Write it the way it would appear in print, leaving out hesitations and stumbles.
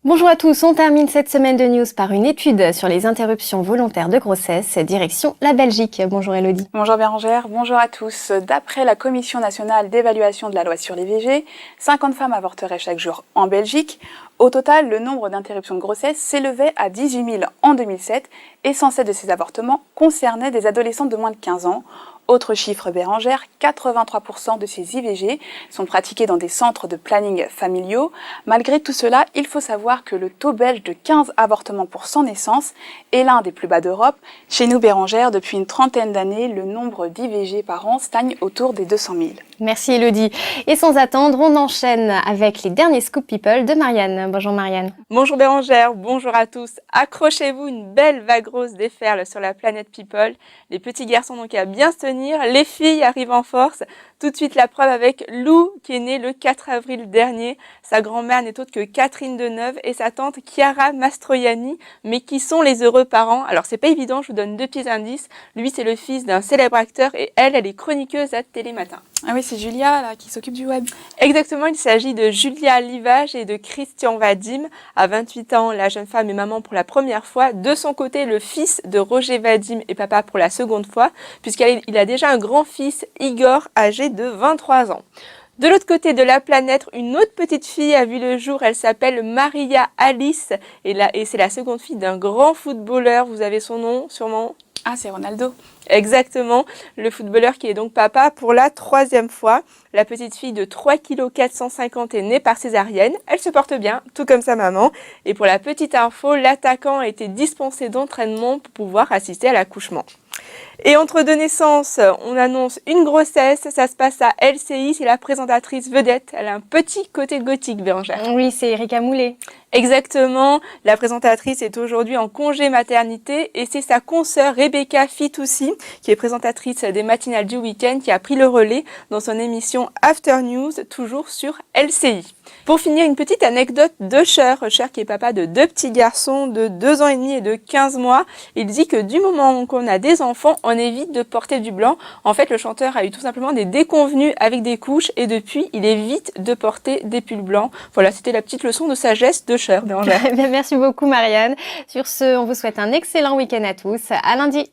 Bonjour à tous, on termine cette semaine de news par une étude sur les interruptions volontaires de grossesse, direction la Belgique. Bonjour Elodie. Bonjour Bérangère, bonjour à tous. D'après la Commission nationale d'évaluation de la loi sur l'IVG, 50 femmes avorteraient chaque jour en Belgique. Au total, le nombre d'interruptions de grossesse s'élevait à 18 000 en 2007 et 107 de ces avortements concernaient des adolescentes de moins de 15 ans. Autre chiffre Bérangère, 83% de ces IVG sont pratiqués dans des centres de planning familiaux. Malgré tout cela, il faut savoir que le taux belge de 15 avortements pour 100 naissances est l'un des plus bas d'Europe. Chez nous Bérangère, depuis une trentaine d'années, le nombre d'IVG par an stagne autour des 200 000. Merci Elodie. Et sans attendre, on enchaîne avec les derniers Scoop People de Marianne. Bonjour Marianne. Bonjour Bérangère, bonjour à tous. Accrochez-vous, une belle vague rose déferle sur la planète People. Les petits garçons donc à bien se tenir, les filles arrivent en force. Tout de suite la preuve avec Lou qui est née le 4 avril dernier. Sa grand-mère n'est autre que Catherine Deneuve et sa tante Chiara Mastroianni. Mais qui sont les heureux parents? Alors c'est pas évident, je vous donne deux petits indices. Lui c'est le fils d'un célèbre acteur et elle est chroniqueuse à Télématin. Ah oui, c'est Julia là, qui s'occupe du web. Exactement, il s'agit de Julia Livage et de Christian Vadim. À 28 ans, la jeune femme est maman pour la première fois. De son côté, le fils de Roger Vadim est papa pour la seconde fois, puisqu'il a déjà un grand-fils, Igor, âgé de 23 ans. De l'autre côté de la planète, une autre petite fille a vu le jour. Elle s'appelle Maria Alice et c'est la seconde fille d'un grand footballeur. Vous avez son nom, sûrement? Ah, c'est Ronaldo. Exactement, le footballeur qui est donc papa pour la troisième fois. La petite fille de 3,450 kg est née par césarienne. Elle se porte bien, tout comme sa maman. Et pour la petite info, l'attaquant a été dispensé d'entraînement pour pouvoir assister à l'accouchement. Et entre deux naissances, on annonce une grossesse, ça se passe à LCI, c'est la présentatrice vedette. Elle a un petit côté gothique, Bérangère. Oui, c'est Erika Moulet. Exactement, la présentatrice est aujourd'hui en congé maternité et c'est sa consoeur Rebecca Fitoussi, qui est présentatrice des matinales du week-end, qui a pris le relais dans son émission After News, toujours sur LCI. Pour finir, une petite anecdote de Cher qui est papa de deux petits garçons de 2 ans et demi et de 15 mois. Il dit que du moment qu'on a des enfants, on évite de porter du blanc. En fait, le chanteur a eu tout simplement des déconvenues avec des couches et depuis, il évite de porter des pulls blancs. Voilà, c'était la petite leçon de sagesse de Cher, Bérangère. Merci beaucoup Marianne. Sur ce, on vous souhaite un excellent week-end à tous. À lundi.